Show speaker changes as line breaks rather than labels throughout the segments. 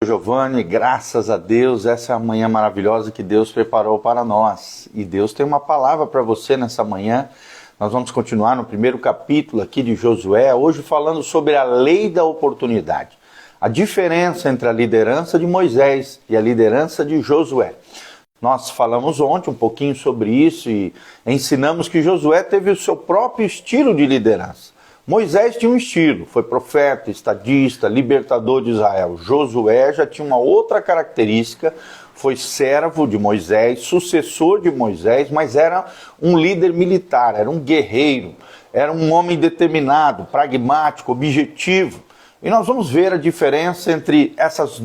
Giovanni, graças a Deus, essa é a manhã maravilhosa que Deus preparou para nós. E Deus tem uma palavra para você nessa manhã. Nós vamos continuar no primeiro capítulo aqui de Josué, hoje falando sobre a lei da oportunidade. A diferença entre a liderança de Moisés e a liderança de Josué. Nós falamos ontem um pouquinho sobre isso e ensinamos que Josué teve o seu próprio estilo de liderança. Moisés tinha um estilo, foi profeta, estadista, libertador de Israel. Josué já tinha uma outra característica, foi servo de Moisés, sucessor de Moisés, mas era um líder militar, era um guerreiro, era um homem determinado, pragmático, objetivo. E nós vamos ver a diferença entre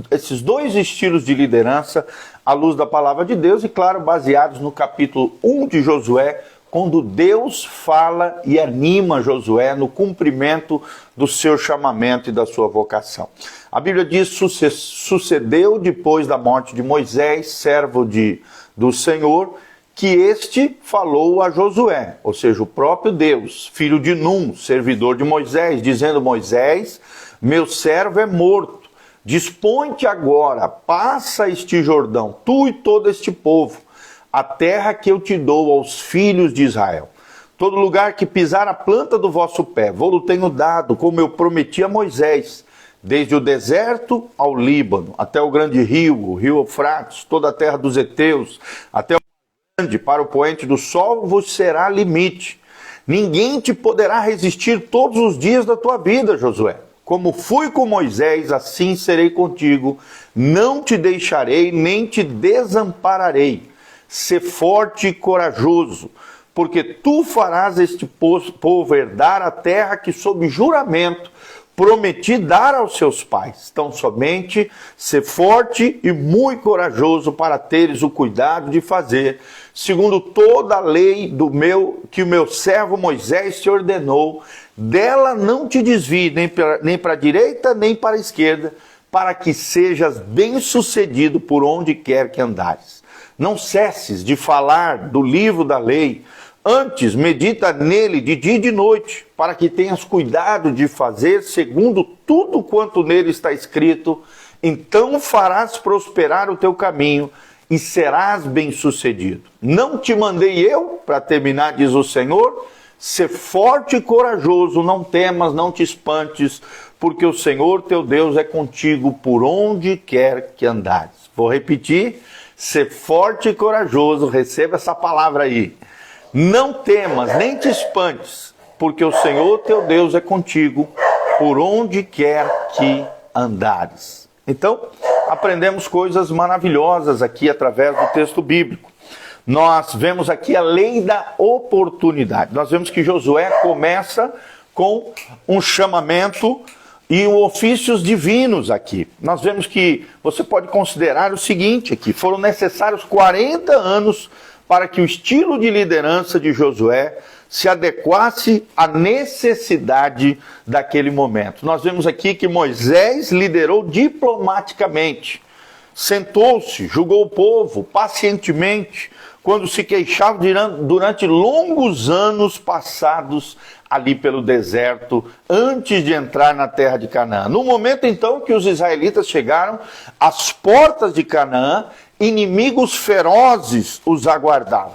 esses dois estilos de liderança à luz da palavra de Deus e, claro, baseados no capítulo 1 de Josué, quando Deus fala e anima Josué no cumprimento do seu chamamento e da sua vocação. A Bíblia diz, sucedeu depois da morte de Moisés, servo do Senhor, que este falou a Josué, ou seja, o próprio Deus, filho de Num, servidor de Moisés, dizendo: Moisés, meu servo é morto, dispõe-te agora, passa este Jordão, tu e todo este povo, a terra que eu te dou aos filhos de Israel. Todo lugar que pisar a planta do vosso pé, vou-lo tenho dado, como eu prometi a Moisés, desde o deserto ao Líbano, até o grande rio, o rio Eufrates, toda a terra dos heteus, até o grande, para o poente do sol, vos será limite. Ninguém te poderá resistir todos os dias da tua vida, Josué. Como fui com Moisés, assim serei contigo. Não te deixarei, nem te desampararei. Sê forte e corajoso, porque tu farás este povo herdar a terra que sob juramento prometi dar aos seus pais. Então somente sê forte e muito corajoso para teres o cuidado de fazer, segundo toda a lei que o meu servo Moisés te ordenou, dela não te desvie nem para a direita nem para a esquerda, para que sejas bem-sucedido por onde quer que andares. Não cesses de falar do livro da lei, antes medita nele de dia e de noite, para que tenhas cuidado de fazer segundo tudo quanto nele está escrito, então farás prosperar o teu caminho e serás bem-sucedido. Não te mandei eu, para terminar, diz o Senhor, sê forte e corajoso, não temas, não te espantes, porque o Senhor teu Deus é contigo por onde quer que andares. Vou repetir. Ser forte e corajoso, receba essa palavra aí. Não temas, nem te espantes, porque o Senhor teu Deus é contigo, por onde quer que andares. Então, aprendemos coisas maravilhosas aqui através do texto bíblico. Nós vemos aqui a lei da oportunidade. Nós vemos que Josué começa com um chamamento e ofícios divinos aqui. Nós vemos que você pode considerar o seguinte aqui: foram necessários 40 anos para que o estilo de liderança de Josué se adequasse à necessidade daquele momento. Nós vemos aqui que Moisés liderou diplomaticamente, sentou-se, julgou o povo pacientemente, quando se queixava durante longos anos passados ali pelo deserto, antes de entrar na terra de Canaã. No momento, então, que os israelitas chegaram às portas de Canaã, inimigos ferozes os aguardavam.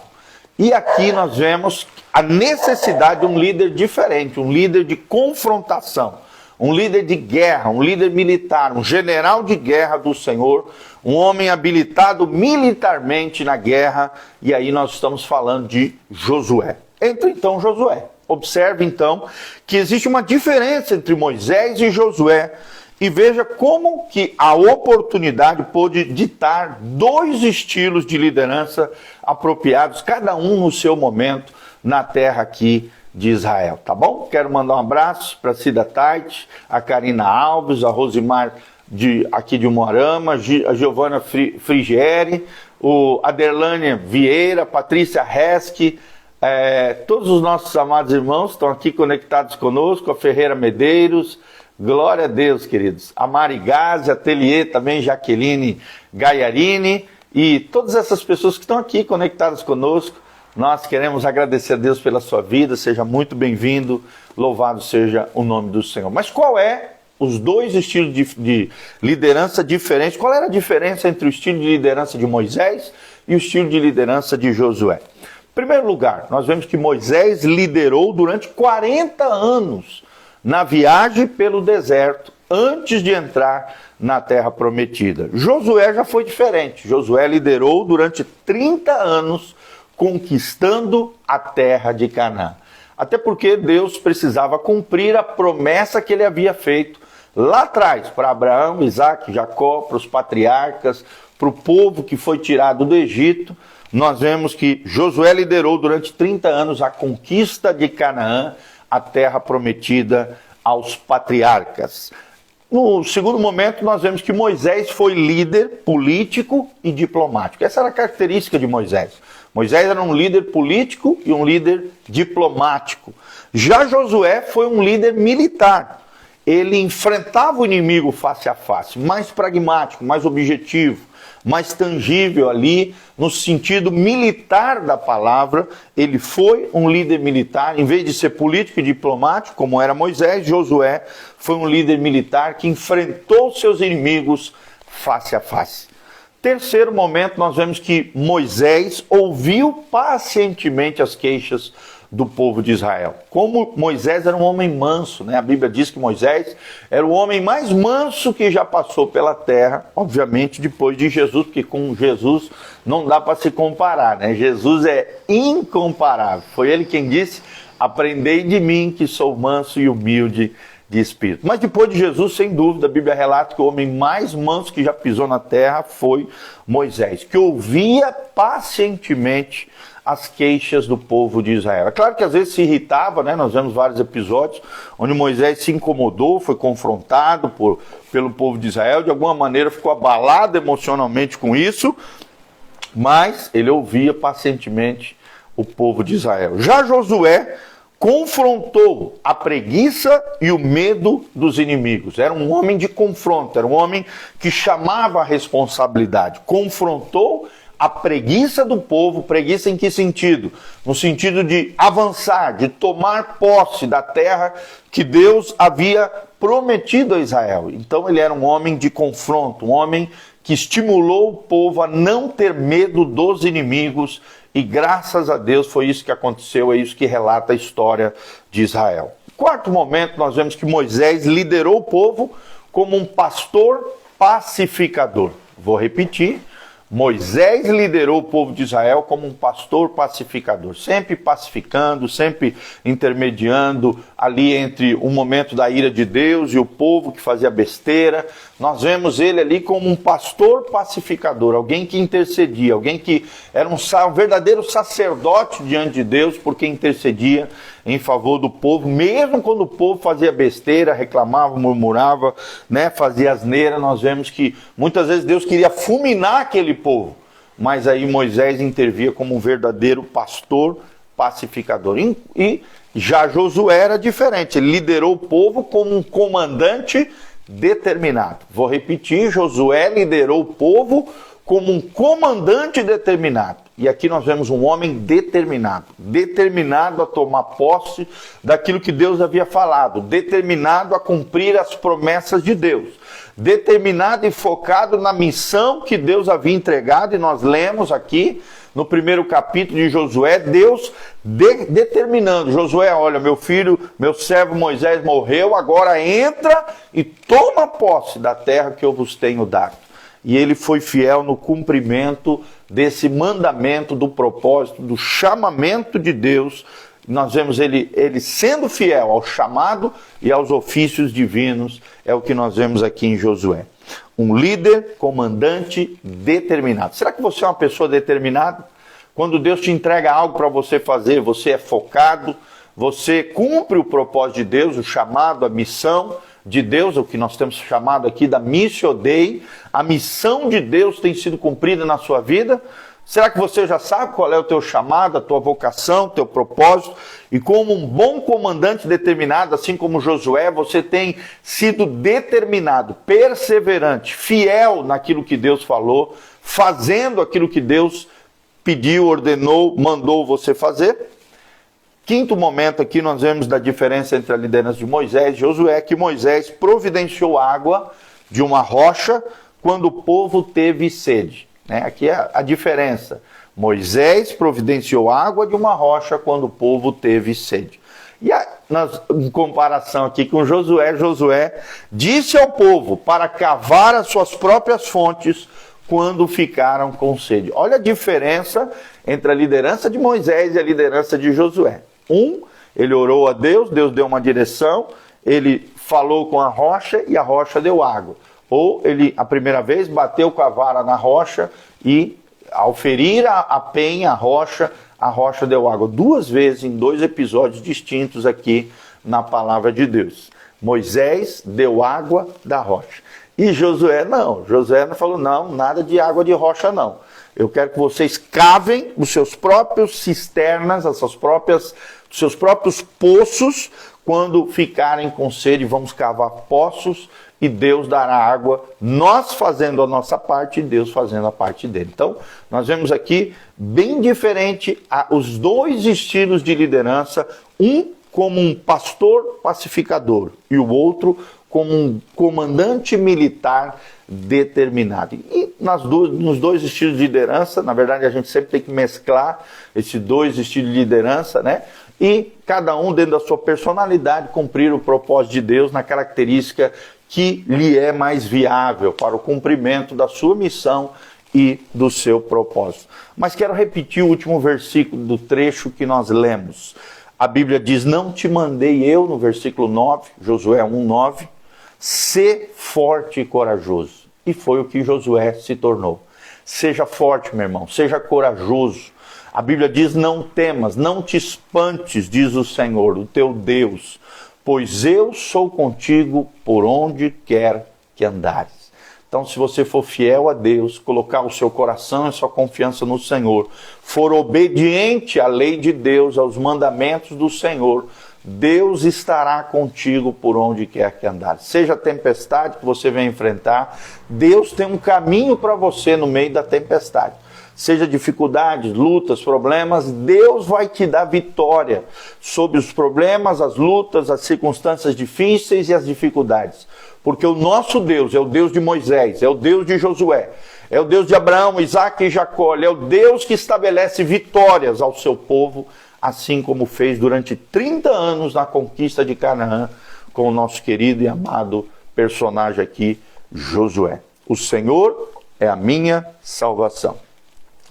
E aqui nós vemos a necessidade de um líder diferente, um líder de confrontação, um líder de guerra, um líder militar, um general de guerra do Senhor, um homem habilitado militarmente na guerra, e aí nós estamos falando de Josué. Entra então Josué. Observe então que existe uma diferença entre Moisés e Josué, e veja como que a oportunidade pôde ditar dois estilos de liderança apropriados, cada um no seu momento, na terra aqui de Israel, tá bom? Quero mandar um abraço para a Cida Tait, a Karina Alves, a Rosimar aqui de Moarama, a Giovana Frigieri, a Derlânia Vieira, a Patrícia Reski, todos os nossos amados irmãos estão aqui conectados conosco, a Ferreira Medeiros, glória a Deus, queridos, a Mari Gazi, Atelier também, Jaqueline Gaiarini, e todas essas pessoas que estão aqui conectadas conosco. Nós queremos agradecer a Deus pela sua vida, seja muito bem-vindo, louvado seja o nome do Senhor. Mas qual é os dois estilos de liderança diferentes. Qual era a diferença entre o estilo de liderança de Moisés e o estilo de liderança de Josué? Em primeiro lugar, nós vemos que Moisés liderou durante 40 anos na viagem pelo deserto, antes de entrar na terra prometida. Josué já foi diferente. Josué liderou durante 30 anos, conquistando a terra de Canaã. Até porque Deus precisava cumprir a promessa que ele havia feito lá atrás, para Abraão, Isaac, Jacó, para os patriarcas, para o povo que foi tirado do Egito. Nós vemos que Josué liderou durante 30 anos a conquista de Canaã, a terra prometida aos patriarcas. No segundo momento, nós vemos que Moisés foi líder político e diplomático. Essa era a característica de Moisés. Moisés era um líder político e um líder diplomático. Já Josué foi um líder militar. Ele enfrentava o inimigo face a face, mais pragmático, mais objetivo, mais tangível ali, no sentido militar da palavra. Ele foi um líder militar, em vez de ser político e diplomático, como era Moisés, Josué foi um líder militar que enfrentou seus inimigos face a face. Terceiro momento, nós vemos que Moisés ouviu pacientemente as queixas do povo de Israel. Como Moisés era um homem manso, né? A Bíblia diz que Moisés era o homem mais manso que já passou pela terra, obviamente depois de Jesus, porque com Jesus não dá para se comparar, né? Jesus é incomparável. Foi ele quem disse: aprendei de mim que sou manso e humilde de espírito. Mas depois de Jesus, sem dúvida, a Bíblia relata que o homem mais manso que já pisou na terra foi Moisés, que ouvia pacientemente as queixas do povo de Israel. É claro que às vezes se irritava, né? Nós vemos vários episódios onde Moisés se incomodou, foi confrontado pelo povo de Israel, de alguma maneira ficou abalado emocionalmente com isso, mas ele ouvia pacientemente o povo de Israel. Já Josué confrontou a preguiça e o medo dos inimigos. Era um homem de confronto, era um homem que chamava a responsabilidade. Confrontou a preguiça do povo. Preguiça em que sentido? No sentido de avançar, de tomar posse da terra que Deus havia prometido a Israel. Então ele era um homem de confronto, um homem que estimulou o povo a não ter medo dos inimigos, e graças a Deus foi isso que aconteceu, é isso que relata a história de Israel. Quarto momento, nós vemos que Moisés liderou o povo como um pastor pacificador. Vou repetir: Moisés liderou o povo de Israel como um pastor pacificador, sempre pacificando, sempre intermediando ali entre o momento da ira de Deus e o povo que fazia besteira. Nós vemos ele ali como um pastor pacificador, alguém que intercedia, alguém que era um verdadeiro sacerdote diante de Deus, porque intercedia em favor do povo, mesmo quando o povo fazia besteira, reclamava, murmurava, né, fazia asneira. Nós vemos que muitas vezes Deus queria fulminar aquele povo, mas aí Moisés intervia como um verdadeiro pastor pacificador. E já Josué era diferente, ele liderou o povo como um comandante determinado. Vou repetir: Josué liderou o povo como um comandante determinado. E aqui nós vemos um homem determinado, determinado a tomar posse daquilo que Deus havia falado, determinado a cumprir as promessas de Deus, determinado e focado na missão que Deus havia entregado. E nós lemos aqui no primeiro capítulo de Josué, Deus determinando: Josué, olha, meu filho, meu servo Moisés morreu, agora entra e toma posse da terra que eu vos tenho dado. E ele foi fiel no cumprimento desse mandamento, do propósito, do chamamento de Deus. Nós vemos ele sendo fiel ao chamado e aos ofícios divinos. É o que nós vemos aqui em Josué. Um líder, comandante determinado. Será que você é uma pessoa determinada? Quando Deus te entrega algo para você fazer, você é focado, você cumpre o propósito de Deus, o chamado, a missão de Deus, o que nós temos chamado aqui da Missio Dei. A missão de Deus tem sido cumprida na sua vida? Será que você já sabe qual é o teu chamado, a tua vocação, o teu propósito? E como um bom comandante determinado, assim como Josué, você tem sido determinado, perseverante, fiel naquilo que Deus falou, fazendo aquilo que Deus pediu, ordenou, mandou você fazer? Quinto momento aqui nós vemos da diferença entre a liderança de Moisés e Josué, que Moisés providenciou água de uma rocha quando o povo teve sede. Aqui é a diferença. Moisés providenciou água de uma rocha quando o povo teve sede. E em comparação aqui com Josué, Josué disse ao povo para cavar as suas próprias fontes quando ficaram com sede. Olha a diferença entre a liderança de Moisés e a liderança de Josué. Ele orou a Deus, Deus deu uma direção, ele falou com a rocha e a rocha deu água. Ou ele, a primeira vez, bateu com a vara na rocha e, ao ferir a penha, a rocha deu água. 2 vezes em 2 episódios distintos aqui na palavra de Deus. Moisés deu água da rocha. E Josué não. Josué não falou, não, nada de água de rocha não. Eu quero que vocês cavem os seus próprios cisternas, os seus próprios poços. Quando ficarem com sede, vamos cavar poços e Deus dará água, nós fazendo a nossa parte e Deus fazendo a parte dele. Então, nós vemos aqui bem diferente os 2 estilos de liderança, um como um pastor pacificador e o outro como um comandante militar determinado. E nos 2 estilos de liderança, na verdade a gente sempre tem que mesclar esses 2 estilos de liderança, e cada um dentro da sua personalidade cumprir o propósito de Deus na característica que lhe é mais viável para o cumprimento da sua missão e do seu propósito. Mas quero repetir o último versículo do trecho que nós lemos. A Bíblia diz, não te mandei eu, no versículo 9, Josué 1:9, sê forte e corajoso. E foi o que Josué se tornou. Seja forte, meu irmão, seja corajoso. A Bíblia diz, não temas, não te espantes, diz o Senhor, o teu Deus, pois eu sou contigo por onde quer que andares. Então, se você for fiel a Deus, colocar o seu coração e sua confiança no Senhor, for obediente à lei de Deus, aos mandamentos do Senhor, Deus estará contigo por onde quer que andares. Seja a tempestade que você vem enfrentar, Deus tem um caminho para você no meio da tempestade. Seja dificuldades, lutas, problemas, Deus vai te dar vitória sobre os problemas, as lutas, as circunstâncias difíceis e as dificuldades. Porque o nosso Deus é o Deus de Moisés, é o Deus de Josué, é o Deus de Abraão, Isaque e Jacó, é o Deus que estabelece vitórias ao seu povo, assim como fez durante 30 anos na conquista de Canaã, com o nosso querido e amado personagem aqui, Josué. O Senhor é a minha salvação.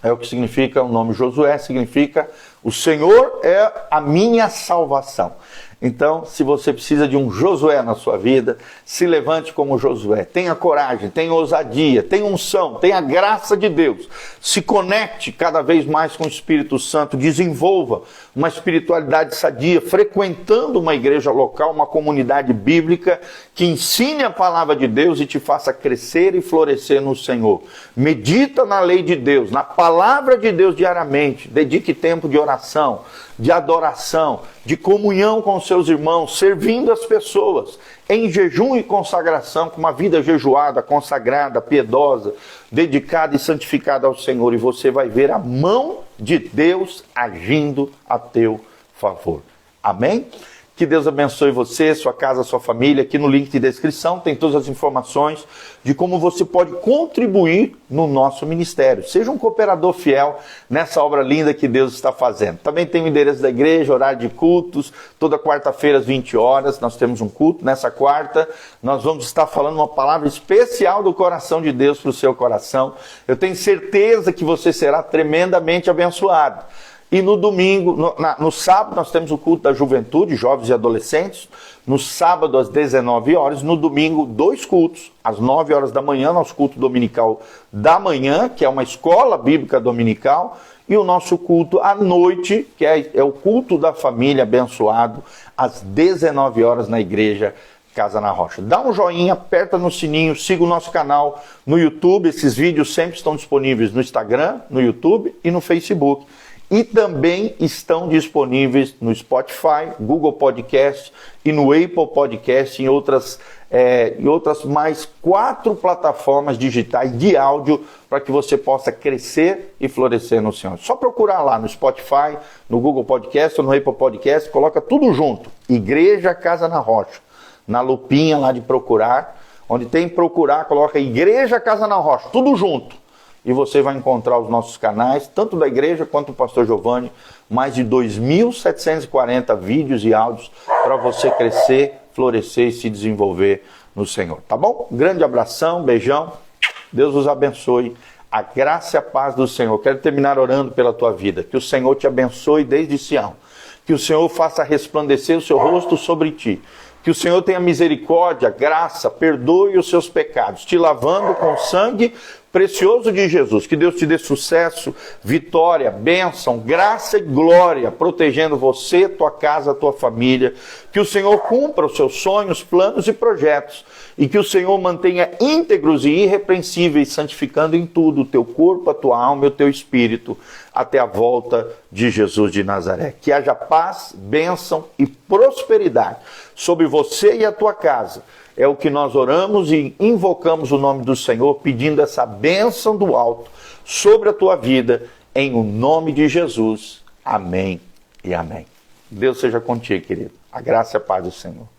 É o que significa o nome Josué, significa o Senhor é a minha salvação. Então, se você precisa de um Josué na sua vida, se levante como Josué. Tenha coragem, tenha ousadia, tenha unção, tenha graça de Deus. Se conecte cada vez mais com o Espírito Santo, desenvolva uma espiritualidade sadia, frequentando uma igreja local, uma comunidade bíblica que ensine a palavra de Deus e te faça crescer e florescer no Senhor. Medita na lei de Deus, na palavra de Deus diariamente. Dedique tempo de oração, de adoração, de comunhão com seus irmãos, servindo as pessoas, em jejum e consagração, com uma vida jejuada, consagrada, piedosa, dedicada e santificada ao Senhor, e você vai ver a mão de Deus agindo a teu favor. Amém? Que Deus abençoe você, sua casa, sua família. Aqui no link de descrição tem todas as informações de como você pode contribuir no nosso ministério. Seja um cooperador fiel nessa obra linda que Deus está fazendo. Também tem o endereço da igreja, horário de cultos, toda quarta-feira às 20 horas. Nós temos um culto. Nessa quarta, nós vamos estar falando uma palavra especial do coração de Deus para o seu coração. Eu tenho certeza que você será tremendamente abençoado. E no domingo, no sábado, nós temos o culto da juventude, jovens e adolescentes. No sábado, às 19 horas. No domingo, 2 cultos. Às 9 horas da manhã, nosso culto dominical da manhã, que é uma escola bíblica dominical. E o nosso culto à noite, que é o culto da família abençoado, às 19 horas na igreja Casa na Rocha. Dá um joinha, aperta no sininho, siga o nosso canal no YouTube. Esses vídeos sempre estão disponíveis no Instagram, no YouTube e no Facebook. e também estão disponíveis no Spotify, Google Podcast e no Apple Podcast, em outras mais 4 plataformas digitais de áudio para que você possa crescer e florescer no Senhor. Só procurar lá no Spotify, no Google Podcast ou no Apple Podcast, coloca tudo junto. Igreja Casa na Rocha. Na lupinha lá de procurar, onde tem procurar, coloca Igreja Casa na Rocha, tudo junto. E você vai encontrar os nossos canais, tanto da igreja quanto do pastor Giovanni, mais de 2.740 vídeos e áudios para você crescer, florescer e se desenvolver no Senhor. Tá bom? Grande abração, beijão. Deus os abençoe. A graça e a paz do Senhor. Quero terminar orando pela tua vida. Que o Senhor te abençoe desde Sião. Que o Senhor faça resplandecer o seu rosto sobre ti. Que o Senhor tenha misericórdia, graça, perdoe os seus pecados, te lavando com o sangue precioso de Jesus. Que Deus te dê sucesso, vitória, bênção, graça e glória, protegendo você, tua casa, tua família. Que o Senhor cumpra os seus sonhos, planos e projetos. E que o Senhor mantenha íntegros e irrepreensíveis, santificando em tudo o teu corpo, a tua alma e o teu espírito, até a volta de Jesus de Nazaré. Que haja paz, bênção e prosperidade sobre você e a tua casa. É o que nós oramos e invocamos o nome do Senhor, pedindo essa bênção do alto sobre a tua vida, em o nome de Jesus. Amém e amém. Deus seja contigo, querido. A graça e a paz do Senhor.